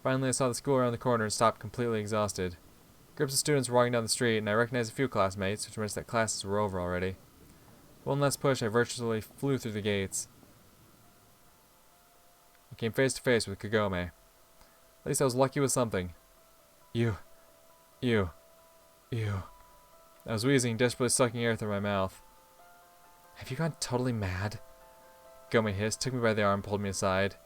Finally, I saw the school around the corner and stopped completely exhausted. Groups of students were walking down the street, and I recognized a few classmates, which meant that classes were over already. One last push, I virtually flew through the gates. I came face to face with Kagome. At least I was lucky with something. You. I was wheezing, desperately sucking air through my mouth. Have you gone totally mad? Kagome hissed, took me by the arm, pulled me aside.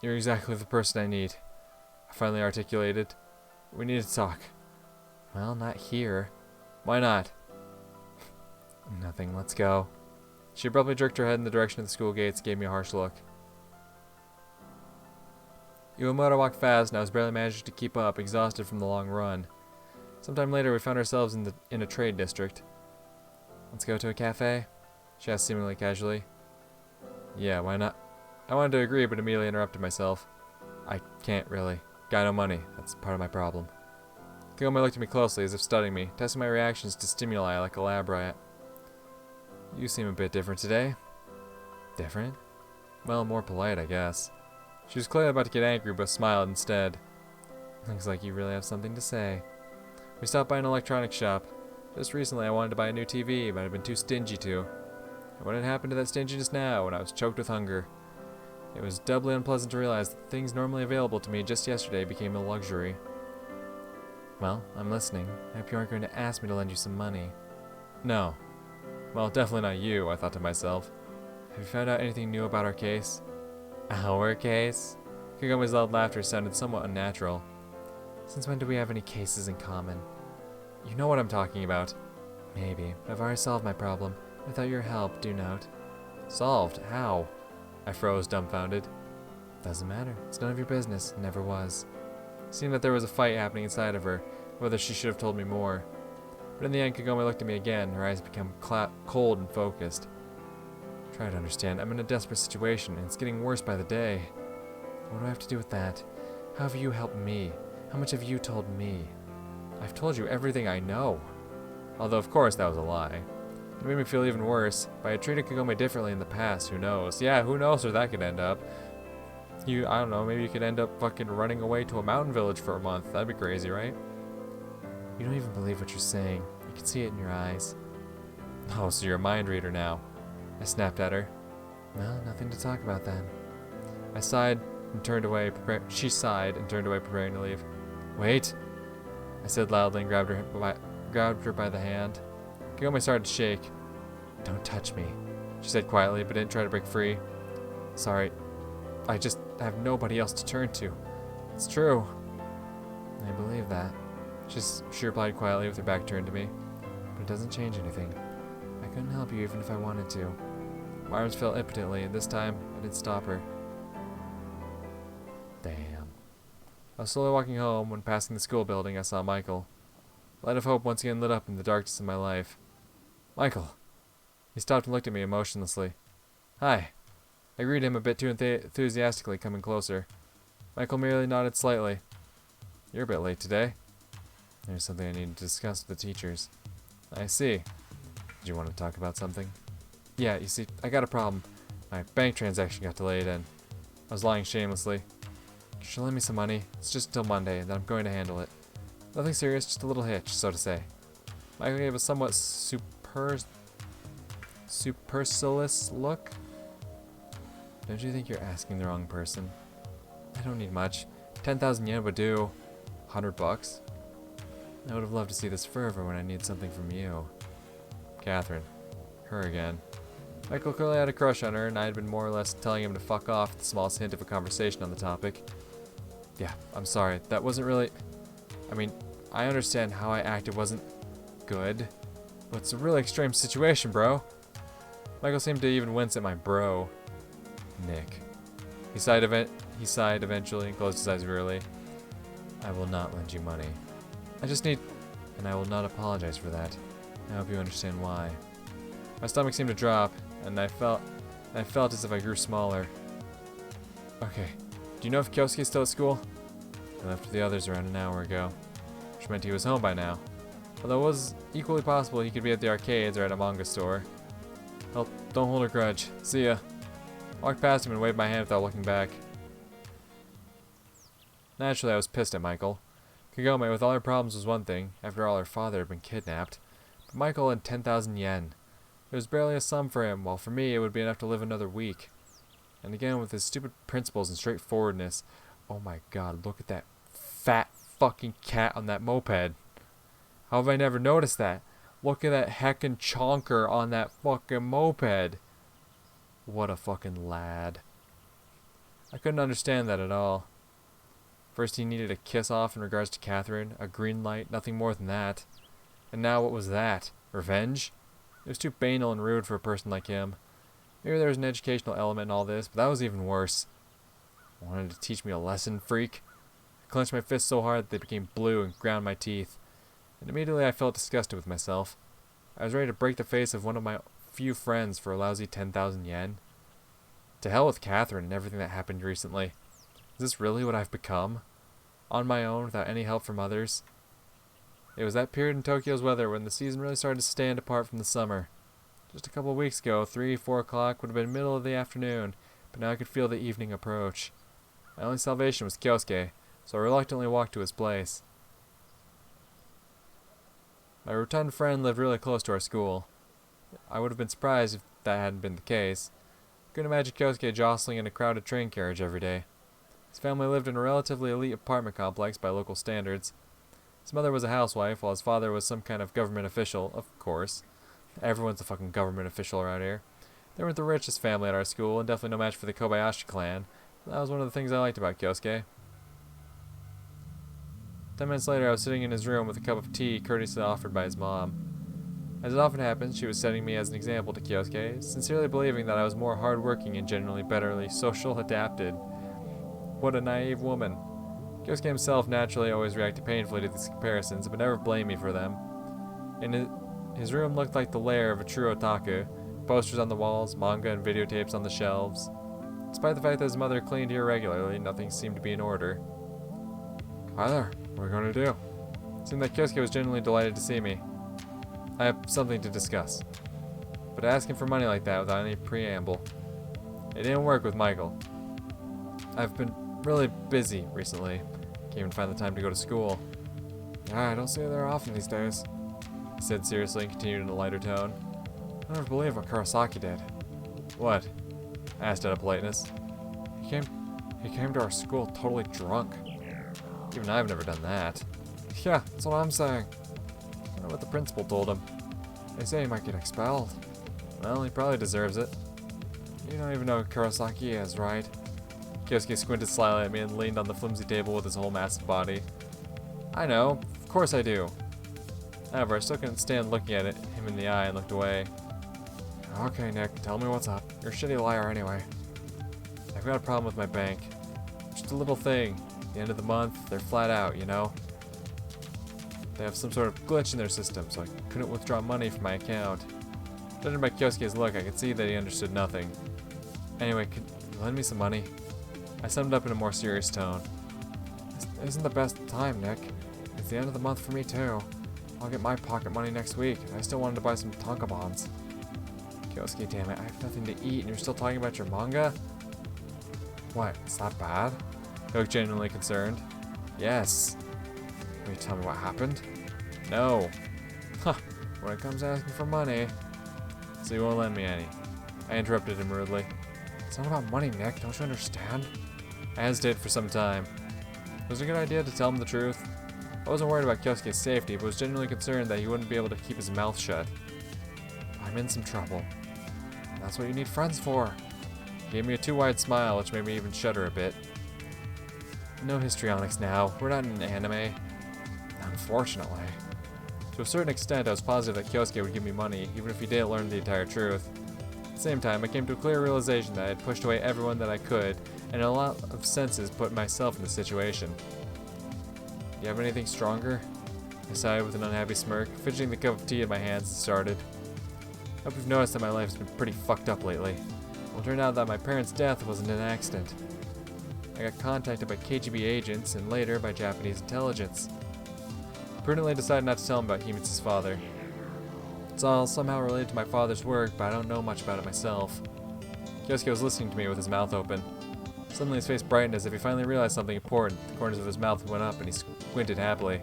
You're exactly the person I need, I finally articulated. We need to talk. Well, not here. Why not? Nothing, let's go. She abruptly jerked her head in the direction of the school gates and gave me a harsh look. Iwamoto walked fast, and I was barely managing to keep up, exhausted from the long run. Sometime later, we found ourselves in a trade district. Let's go to a cafe? She asked seemingly casually. Yeah, why not? I wanted to agree, but immediately interrupted myself. I can't really. Got no money. That's part of my problem. Kagome looked at me closely, as if studying me, testing my reactions to stimuli like a lab rat. You seem a bit different today. Different? Well, more polite, I guess. She was clearly about to get angry, but smiled instead. Looks like you really have something to say. We stopped by an electronics shop. Just recently I wanted to buy a new TV, but I'd been too stingy to. And what had happened to that stinginess now when I was choked with hunger? It was doubly unpleasant to realize that things normally available to me just yesterday became a luxury. Well, I'm listening. I hope you aren't going to ask me to lend you some money. No. Well, definitely not you, I thought to myself. Have you found out anything new about our case? Our case? Kagome's loud laughter sounded somewhat unnatural. Since when do we have any cases in common? You know what I'm talking about. Maybe, but I've already solved my problem. Without your help, do note. Solved? How? I froze, dumbfounded. Doesn't matter. It's none of your business. Never was. It seemed that there was a fight happening inside of her, whether she should have told me more. But in the end, Kagome looked at me again, her eyes became cold and focused. Try to understand. I'm in a desperate situation, and it's getting worse by the day. What do I have to do with that? How have you helped me? How much have you told me? I've told you everything I know. Although, of course, that was a lie. It made me feel even worse. If I had treated Kagome differently in the past, who knows? Yeah, who knows where that could end up. I don't know, maybe you could end up fucking running away to a mountain village for a month. That'd be crazy, right? You don't even believe what you're saying. I can see it in your eyes. Oh, so you're a mind reader now. I snapped at her. Well, nothing to talk about then. I sighed and turned away. She sighed and turned away, preparing to leave. Wait, I said loudly and grabbed her by the hand. Kagome started to shake. Don't touch me, she said quietly, but didn't try to break free. Sorry, I just have nobody else to turn to. It's true. I believe that. She replied quietly with her back turned to me. But it doesn't change anything. I couldn't help you even if I wanted to. My arms fell impotently, and this time I didn't stop her. Damn. I was slowly walking home when passing the school building I saw Michael. The light of hope once again lit up in the darkness of my life. Michael! He stopped and looked at me emotionlessly. Hi. I greeted him a bit too enthusiastically, coming closer. Michael merely nodded slightly. You're a bit late today. There's something I need to discuss with the teachers. I see. Did you want to talk about something? Yeah, you see, I got a problem. My bank transaction got delayed and I was lying shamelessly. You should lend me some money. It's just until Monday, and then I'm going to handle it. Nothing serious, just a little hitch, so to say. Michael gave a somewhat supercilious look. Don't you think you're asking the wrong person? I don't need much. 10,000 yen would do. $100? I would have loved to see this forever when I need something from you. Catherine. Her again. Michael clearly had a crush on her, and I had been more or less telling him to fuck off at the smallest hint of a conversation on the topic. Yeah, I'm sorry. That wasn't really... I mean, I understand how I acted wasn't good, but it's a really extreme situation, bro. Michael seemed to even wince at my bro. Nick. He sighed eventually and closed his eyes wearily. I will not lend you money. I just need... And I will not apologize for that. I hope you understand why. My stomach seemed to drop, and I felt as if I grew smaller. Okay. Do you know if Kyosuke's still at school? He left with the others around an hour ago, which meant he was home by now. Although it was equally possible he could be at the arcades or at a manga store. Well, don't hold a grudge. See ya. I walked past him and waved my hand without looking back. Naturally, I was pissed at Michael. Kagome, with all her problems, was one thing. After all, her father had been kidnapped. But Michael had 10,000 yen. It was barely a sum for him, while for me it would be enough to live another week. And again, with his stupid principles and straightforwardness. Oh my god, look at that fat fucking cat on that moped. How have I never noticed that? Look at that heckin' chonker on that fucking moped. What a fucking lad. I couldn't understand that at all. First he needed a kiss off in regards to Catherine, a green light, nothing more than that. And now what was that? Revenge? It was too banal and rude for a person like him. Maybe there was an educational element in all this, but that was even worse. Wanted to teach me a lesson, freak? I clenched my fists so hard that they became blue and ground my teeth. And immediately I felt disgusted with myself. I was ready to break the face of one of my few friends for a lousy 10,000 yen. To hell with Catherine and everything that happened recently. Is this really what I've become? On my own, without any help from others? It was that period in Tokyo's weather when the season really started to stand apart from the summer. Just a couple of weeks ago, 3, 4 o'clock would have been middle of the afternoon, but now I could feel the evening approach. My only salvation was Kyosuke, so I reluctantly walked to his place. My rotund friend lived really close to our school. I would have been surprised if that hadn't been the case. I couldn't imagine Kyosuke jostling in a crowded train carriage every day. His family lived in a relatively elite apartment complex by local standards. His mother was a housewife, while his father was some kind of government official, of course. Everyone's a fucking government official around here. They weren't the richest family at our school, and definitely no match for the Kobayashi clan. That was one of the things I liked about Kyosuke. 10 minutes later, I was sitting in his room with a cup of tea courteously offered by his mom. As it often happens, she was setting me as an example to Kyosuke, sincerely believing that I was more hardworking and generally betterly social adapted. What a naive woman. Kyosuke himself naturally always reacted painfully to these comparisons, but never blamed me for them. His room looked like the lair of a true otaku, posters on the walls, manga and videotapes on the shelves. Despite the fact that his mother cleaned here regularly, nothing seemed to be in order. Hi there, what are we going to do? It seemed that Kyosuke was genuinely delighted to see me. I have something to discuss. But asking for money like that without any preamble. It didn't work with Michael. I've been really busy recently. Can't even find the time to go to school. Yeah, I don't see you there often these days. He said seriously and continued in a lighter tone. I never believe what Kurosaki did. What? I asked out of politeness. He came to our school totally drunk. Even I've never done that. Yeah, that's what I'm saying. I wonder what the principal told him. They say he might get expelled. Well, he probably deserves it. You don't even know who Kurosaki is, right? Kyosuke squinted slyly at me and leaned on the flimsy table with his whole massive body. I know. Of course I do. However, I still couldn't stand looking at him in the eye and looked away. Okay, Nick, tell me what's up. You're a shitty liar anyway. I've got a problem with my bank. Just a little thing. At the end of the month, they're flat out, you know? They have some sort of glitch in their system, so I couldn't withdraw money from my account. Judging by Kyosuke's look, I could see that he understood nothing. Anyway, could you lend me some money? I summed up in a more serious tone. This isn't the best time, Nick. It's the end of the month for me, too. I'll get my pocket money next week, and I still wanted to buy some Tonka bonds. Kyosuke, damn it, I have nothing to eat, and you're still talking about your manga? What, is that bad? He looked genuinely concerned. Yes. Will you tell me what happened? No. Huh, when it comes to asking for money. So you won't lend me any. I interrupted him rudely. It's not about money, Nick, don't you understand? I hesitated for some time. Was it a good idea to tell him the truth? I wasn't worried about Kyosuke's safety, but was genuinely concerned that he wouldn't be able to keep his mouth shut. I'm in some trouble. That's what you need friends for. He gave me a too wide smile, which made me even shudder a bit. No histrionics now. We're not in an anime. Unfortunately. To a certain extent, I was positive that Kyosuke would give me money, even if he didn't learn the entire truth. At the same time, I came to a clear realization that I had pushed away everyone that I could, and in a lot of senses put myself in the situation. Do you have anything stronger? I sighed with an unhappy smirk, fidgeting the cup of tea in my hands and started. I hope you've noticed that my life's been pretty fucked up lately. Well, it turned out that my parents' death wasn't an accident. I got contacted by KGB agents and later by Japanese intelligence. I prudently decided not to tell him about Himitsu's father. It's all somehow related to my father's work, but I don't know much about it myself. Kyosuke was listening to me with his mouth open. Suddenly his face brightened as if he finally realized something important. The corners of his mouth went up and he squinted happily.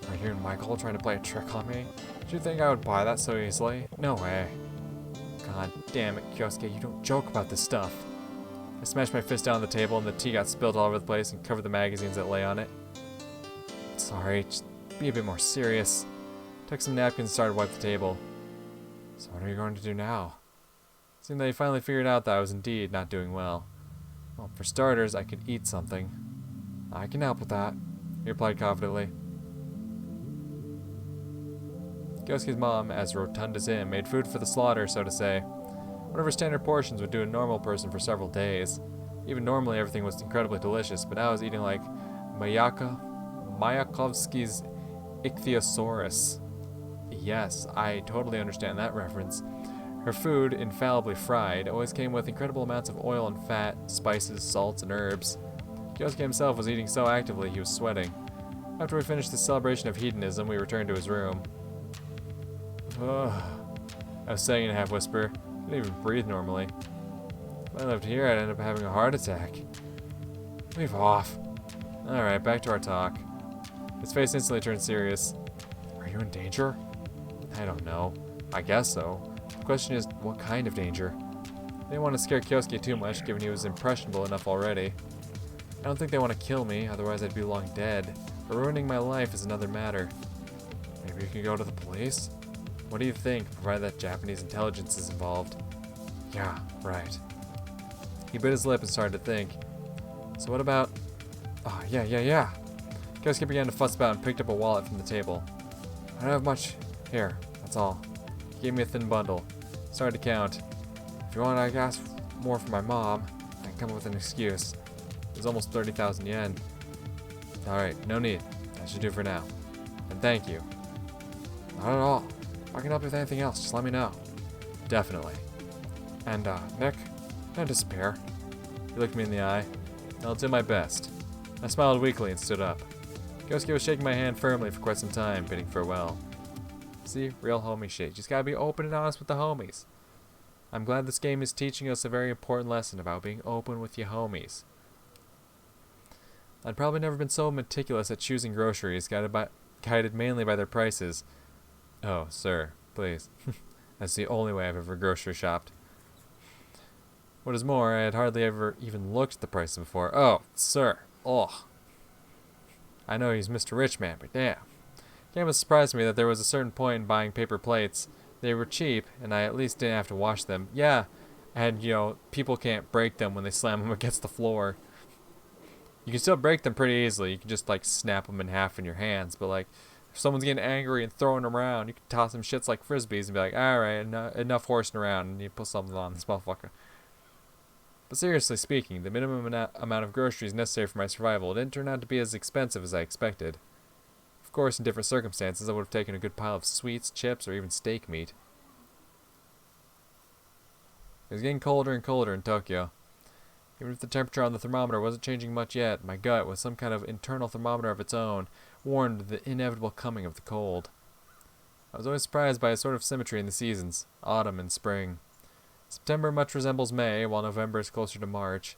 Are you and Michael trying to play a trick on me? Did you think I would buy that so easily? No way. God damn it, Kyosuke, you don't joke about this stuff. I smashed my fist down on the table and the tea got spilled all over the place and covered the magazines that lay on it. Sorry, just be a bit more serious. Took some napkins and started to wipe the table. So what are you going to do now? It seemed that he finally figured out that I was indeed not doing well. Well, for starters, I could eat something. I can help with that, he replied confidently. Kyosuke's mom, as rotund as him, made food for the slaughter, so to say. One of her standard portions would do a normal person for several days. Even normally, everything was incredibly delicious, but now I was eating like Mayakovsky's ichthyosaurus. Yes, I totally understand that reference. Her food, infallibly fried, always came with incredible amounts of oil and fat, spices, salts, and herbs. Kyosuke himself was eating so actively he was sweating. After we finished this celebration of hedonism, we returned to his room. Ugh, I was saying in a half-whisper. I couldn't even breathe normally. If I lived here, I'd end up having a heart attack. Leave off. Alright, back to our talk. His face instantly turned serious. Are you in danger? I don't know. I guess so. The question is, what kind of danger? I didn't want to scare Kyosuke too much, given he was impressionable enough already. I don't think they want to kill me, otherwise I'd be long dead. But ruining my life is another matter. Maybe you can go to the police? What do you think, provided that Japanese intelligence is involved? Yeah, right. He bit his lip and started to think. So what about... Oh, yeah. Kyosuke began to fuss about and picked up a wallet from the table. I don't have much. Here, that's all. He gave me a thin bundle. Started to count. If you want, I can ask more from my mom. I can come up with an excuse. It was almost 30,000 yen. Alright, no need. That should do for now. And thank you. Not at all. If I can help you with anything else, just let me know. Definitely. And, Nick, don't despair. He looked me in the eye. I'll do my best. I smiled weakly and stood up. Kyosuke was shaking my hand firmly for quite some time, bidding farewell. See, real homie shit. Just gotta be open and honest with the homies. I'm glad this game is teaching us a very important lesson about being open with your homies. I'd probably never been so meticulous at choosing groceries, guided mainly by their prices. Oh, sir, please. That's the only way I've ever grocery shopped. What is more, I had hardly ever even looked at the prices before. Oh, sir. Ugh. I know he's Mr. Rich Man, but damn. It came as a surprise to me that there was a certain point in buying paper plates. They were cheap, and I at least didn't have to wash them. Yeah, and, people can't break them when they slam them against the floor. You can still break them pretty easily. You can just, snap them in half in your hands, but, if someone's getting angry and throwing them around, you can toss them shits like frisbees and be like, alright, enough horsing around, and you put something on this motherfucker. But seriously speaking, the minimum amount of groceries necessary for my survival didn't turn out to be as expensive as I expected. Of course, in different circumstances, I would have taken a good pile of sweets, chips, or even steak meat. It was getting colder and colder in Tokyo. Even if the temperature on the thermometer wasn't changing much yet, my gut, with some kind of internal thermometer of its own, warned of the inevitable coming of the cold. I was always surprised by a sort of symmetry in the seasons, autumn and spring. September much resembles May, while November is closer to March,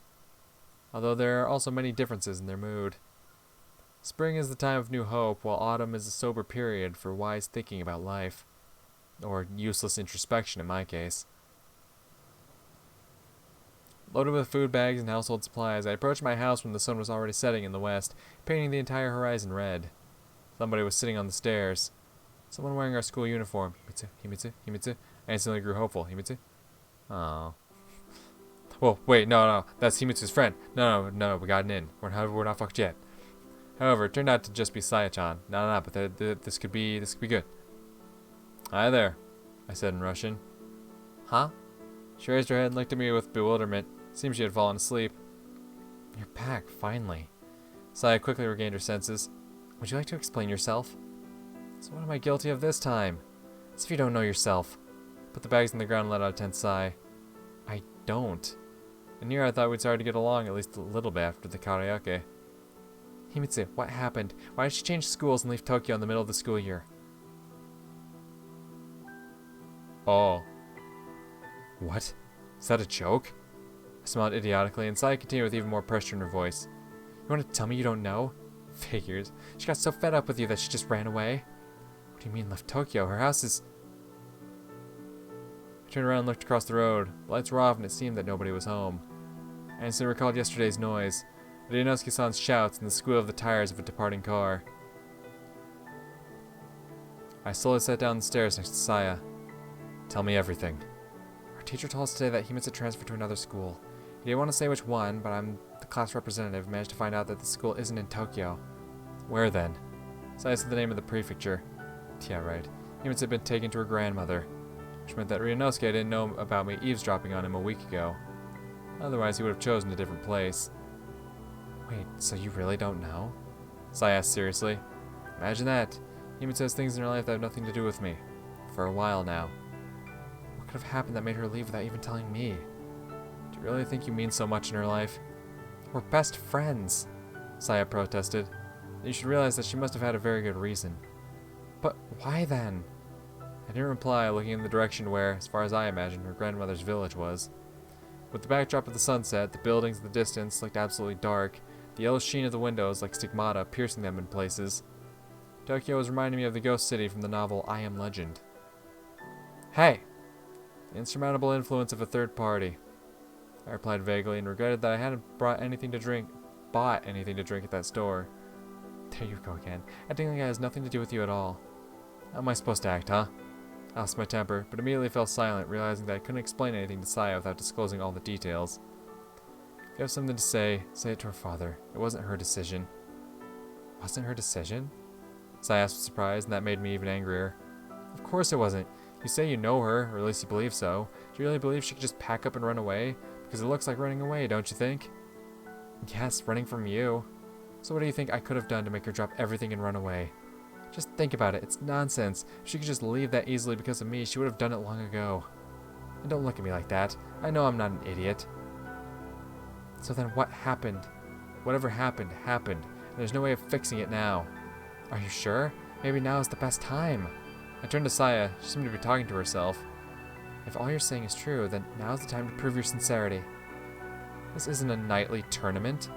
although there are also many differences in their mood. Spring is the time of new hope, while autumn is a sober period for wise thinking about life. Or useless introspection in my case. Loaded with food bags and household supplies, I approached my house when the sun was already setting in the west, painting the entire horizon red. Somebody was sitting on the stairs. Someone wearing our school uniform. Himitsu. I instantly grew hopeful. Himitsu? Oh. Well, wait, no, that's Himitsu's friend. No, we got an in. We're not fucked yet. However, it turned out to just be Saya-chan. No, but this could be good. Hi there, I said in Russian. Huh? She raised her head and looked at me with bewilderment. Seemed she had fallen asleep. You're back, finally. Saya quickly regained her senses. Would you like to explain yourself? So what am I guilty of this time? As if you don't know yourself. Put the bags on the ground and let out a tense sigh. I don't. And here I thought we'd start to get along at least a little bit after the karaoke. Himitsu, what happened? Why did she change schools and leave Tokyo in the middle of the school year? Oh. What? Is that a joke? I smiled idiotically, and Saya continued with even more pressure in her voice. You want to tell me you don't know? Figures. She got so fed up with you that she just ran away? What do you mean left Tokyo? Her house is... I turned around and looked across the road. The lights were off and it seemed that nobody was home. I instantly recalled yesterday's noise. Ryunosuke-san's shouts and the squeal of the tires of a departing car. I slowly sat down the stairs next to Saya. Tell me everything. Our teacher told us today that Himitsu transferred to another school. He didn't want to say which one, but I'm the class representative and managed to find out that the school isn't in Tokyo. Where then? Saya said the name of the prefecture. Yeah, right. Himitsu had been taken to her grandmother, which meant that Ryunosuke didn't know about me eavesdropping on him a week ago. Otherwise, he would have chosen a different place. Wait, so you really don't know? Saya asked seriously. Imagine that. Himitsu has things in her life that have nothing to do with me. For a while now. What could have happened that made her leave without even telling me? Do you really think you mean so much in her life? We're best friends, Saya protested. You should realize that she must have had a very good reason. But why then? I didn't reply, looking in the direction where, as far as I imagined, her grandmother's village was. With the backdrop of the sunset, the buildings in the distance looked absolutely dark, the yellow sheen of the windows like stigmata piercing them in places. Tokyo was reminding me of the ghost city from the novel I Am Legend. Hey! The insurmountable influence of a third party. I replied vaguely and regretted that I hadn't bought anything to drink at that store. There you go again, acting like it has nothing to do with you at all. How am I supposed to act, huh? I lost my temper, but immediately fell silent, realizing that I couldn't explain anything to Saya without disclosing all the details. If you have something to say it to her father. It wasn't her decision. Wasn't her decision? Saya asked with surprise, and that made me even angrier. Of course it wasn't. You say you know her, or at least you believe so. Do you really believe she could just pack up and run away? Because it looks like running away, don't you think? Yes, running from you. So what do you think I could have done to make her drop everything and run away? Just think about it. It's nonsense. If she could just leave that easily because of me, she would have done it long ago. And don't look at me like that. I know I'm not an idiot. So then what happened? Whatever happened, happened. And there's no way of fixing it now. Are you sure? Maybe now is the best time. I turned to Saya. She seemed to be talking to herself. If all you're saying is true, then now's the time to prove your sincerity. This isn't a nightly tournament.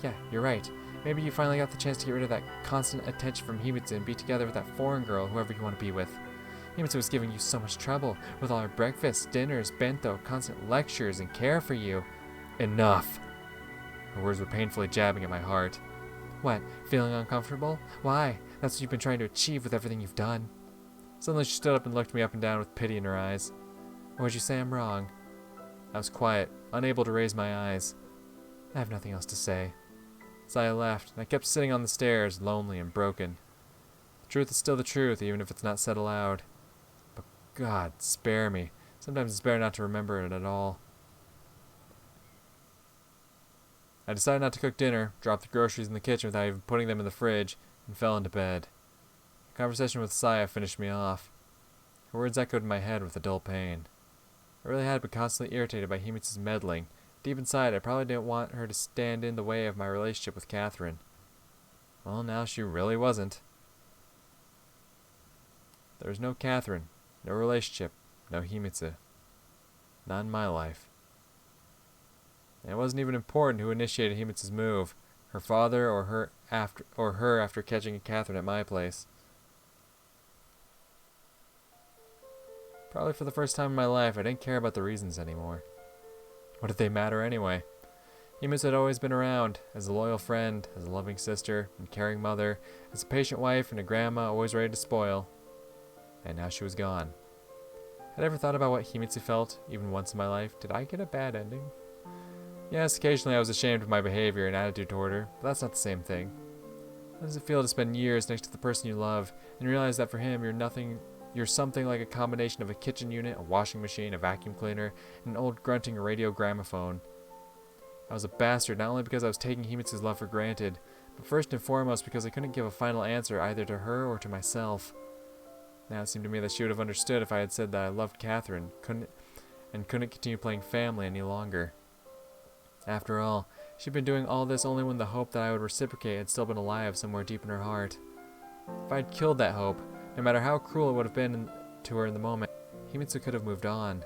Yeah, you're right. Maybe you finally got the chance to get rid of that constant attention from Himitsu and be together with that foreign girl, whoever you want to be with. Himitsu was giving you so much trouble, with all her breakfasts, dinners, bento, constant lectures, and care for you. Enough! Her words were painfully jabbing at my heart. What, feeling uncomfortable? Why? That's what you've been trying to achieve with everything you've done. Suddenly she stood up and looked me up and down with pity in her eyes. Or would you say I'm wrong? I was quiet, unable to raise my eyes. I have nothing else to say. Saya left, and I kept sitting on the stairs, lonely and broken. The truth is still the truth, even if it's not said aloud. But God, spare me. Sometimes it's better not to remember it at all. I decided not to cook dinner, dropped the groceries in the kitchen without even putting them in the fridge, and fell into bed. The conversation with Saya finished me off. Her words echoed in my head with a dull pain. I really had been constantly irritated by Himitsu's meddling. Deep inside, I probably didn't want her to stand in the way of my relationship with Catherine. Well, now she really wasn't. There was no Catherine, no relationship, no Himitsu. Not in my life. And it wasn't even important who initiated Himitsu's move, her father or her after catching Catherine at my place. Probably for the first time in my life, I didn't care about the reasons anymore. What did they matter anyway? Himitsu had always been around, as a loyal friend, as a loving sister, and caring mother, as a patient wife and a grandma always ready to spoil. And now she was gone. Had I ever thought about what Himitsu felt, even once in my life? Did I get a bad ending? Yes, occasionally I was ashamed of my behavior and attitude toward her, but that's not the same thing. How does it feel to spend years next to the person you love, and realize that for him you're something like a combination of a kitchen unit, a washing machine, a vacuum cleaner, and an old grunting radio gramophone? I was a bastard not only because I was taking Himitsu's love for granted, but first and foremost because I couldn't give a final answer either to her or to myself. Now it seemed to me that she would have understood if I had said that I loved Catherine, couldn't continue playing family any longer. After all, she'd been doing all this only when the hope that I would reciprocate had still been alive somewhere deep in her heart. If I had killed that hope, no matter how cruel it would have been to her in the moment, Himitsu could have moved on.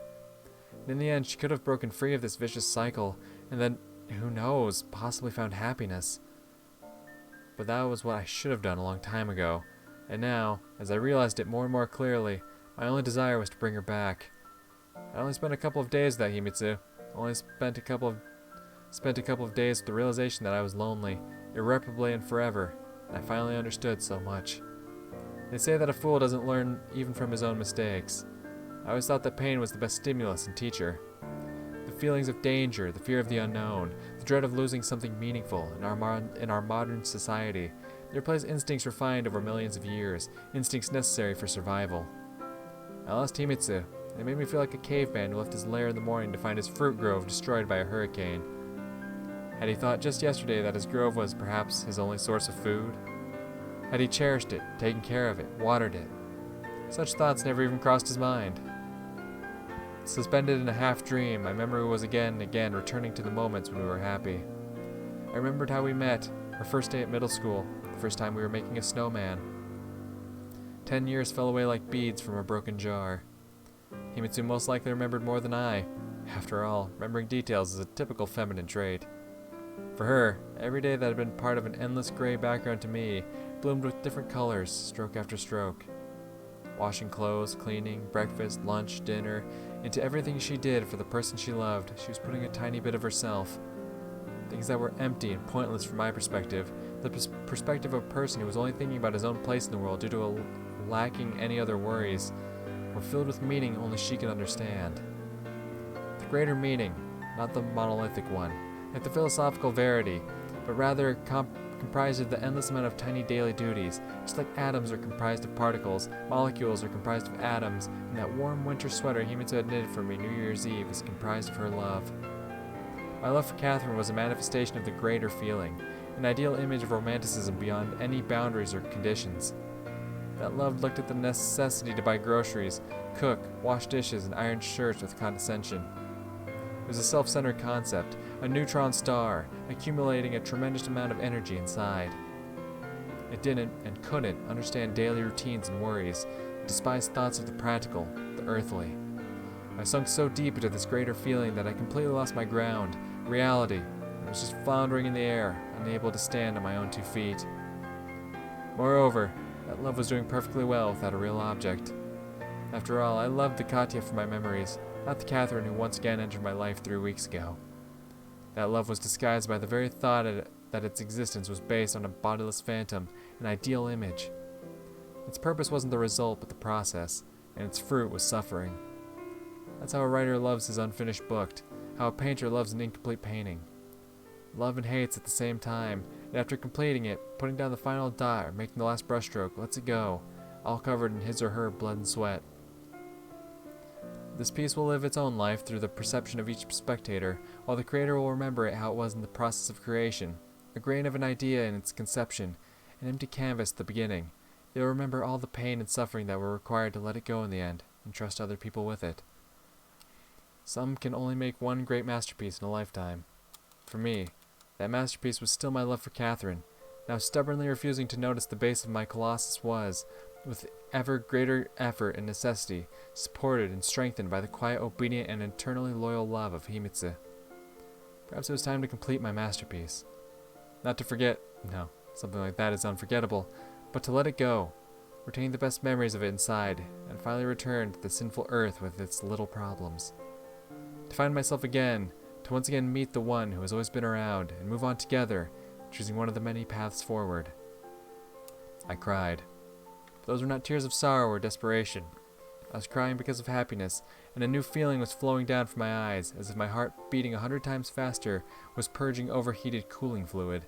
And in the end, she could have broken free of this vicious cycle, And then, who knows, possibly found happiness. But that was what I should have done a long time ago. And now, as I realized it more and more clearly, my only desire was to bring her back. I only spent a couple of days with that Himitsu. Only spent a couple of days with the realization that I was lonely, irreparably and forever, and I finally understood so much. They say that a fool doesn't learn even from his own mistakes. I always thought that pain was the best stimulus and teacher. The feelings of danger, the fear of the unknown, the dread of losing something meaningful in our modern society, they replace instincts refined over millions of years, instincts necessary for survival. I lost Himitsu. It made me feel like a caveman who left his lair in the morning to find his fruit grove destroyed by a hurricane. Had he thought just yesterday that his grove was perhaps his only source of food? Had he cherished it, taken care of it, watered it? Such thoughts never even crossed his mind. Suspended in a half-dream, my memory was again and again returning to the moments when we were happy. I remembered how we met, our first day at middle school, the first time we were making a snowman. 10 years fell away like beads from a broken jar. Himitsu most likely remembered more than I. After all, remembering details is a typical feminine trait. For her, every day that had been part of an endless gray background to me bloomed with different colors, stroke after stroke. Washing clothes, cleaning, breakfast, lunch, dinner, into everything she did for the person she loved, she was putting a tiny bit of herself. Things that were empty and pointless from my perspective, the perspective of a person who was only thinking about his own place in the world due to lacking any other worries, were filled with meaning only she could understand. The greater meaning, not the monolithic one, like the philosophical verity, but rather comprised of the endless amount of tiny daily duties, just like atoms are comprised of particles, molecules are comprised of atoms, and that warm winter sweater Himitsu had knitted for me New Year's Eve is comprised of her love. My love for Catherine was a manifestation of the greater feeling, an ideal image of romanticism beyond any boundaries or conditions. That love looked at the necessity to buy groceries, cook, wash dishes, and iron shirts with condescension. It was a self-centered concept, a neutron star, accumulating a tremendous amount of energy inside. It didn't and couldn't understand daily routines and worries, despised thoughts of the practical, the earthly. I sunk so deep into this greater feeling that I completely lost my ground, reality, and was just floundering in the air, unable to stand on my own 2 feet. Moreover, that love was doing perfectly well without a real object. After all, I loved the Katya from my memories, not the Catherine who once again entered my life 3 weeks ago. That love was disguised by the very thought that its existence was based on a bodiless phantom, an ideal image. Its purpose wasn't the result but the process, and its fruit was suffering. That's how a writer loves his unfinished book, how a painter loves an incomplete painting. Love and hates at the same time, and after completing it, putting down the final dot or making the last brushstroke, lets it go, all covered in his or her blood and sweat. This piece will live its own life through the perception of each spectator, while the creator will remember it how it was in the process of creation, a grain of an idea in its conception, an empty canvas at the beginning. It will remember all the pain and suffering that were required to let it go in the end, and trust other people with it. Some can only make one great masterpiece in a lifetime. For me, that masterpiece was still my love for Catherine, now stubbornly refusing to notice the base of my colossus was, with ever greater effort and necessity, supported and strengthened by the quiet, obedient, and eternally loyal love of Himitsu. Perhaps it was time to complete my masterpiece. Not to forget, no, something like that is unforgettable, but to let it go, retain the best memories of it inside, and finally return to the sinful earth with its little problems. To find myself again, to once again meet the one who has always been around, and move on together, choosing one of the many paths forward. I cried. But those were not tears of sorrow or desperation. I was crying because of happiness, and a new feeling was flowing down from my eyes, as if my heart, beating 100 times faster, was purging overheated cooling fluid.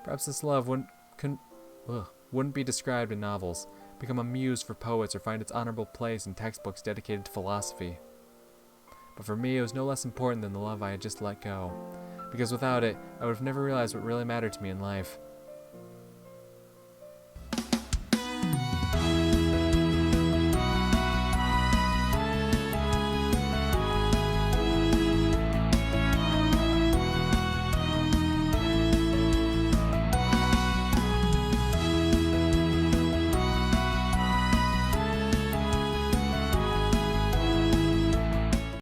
Perhaps this love wouldn't be described in novels, become a muse for poets, or find its honorable place in textbooks dedicated to philosophy. But for me, it was no less important than the love I had just let go, because without it, I would have never realized what really mattered to me in life.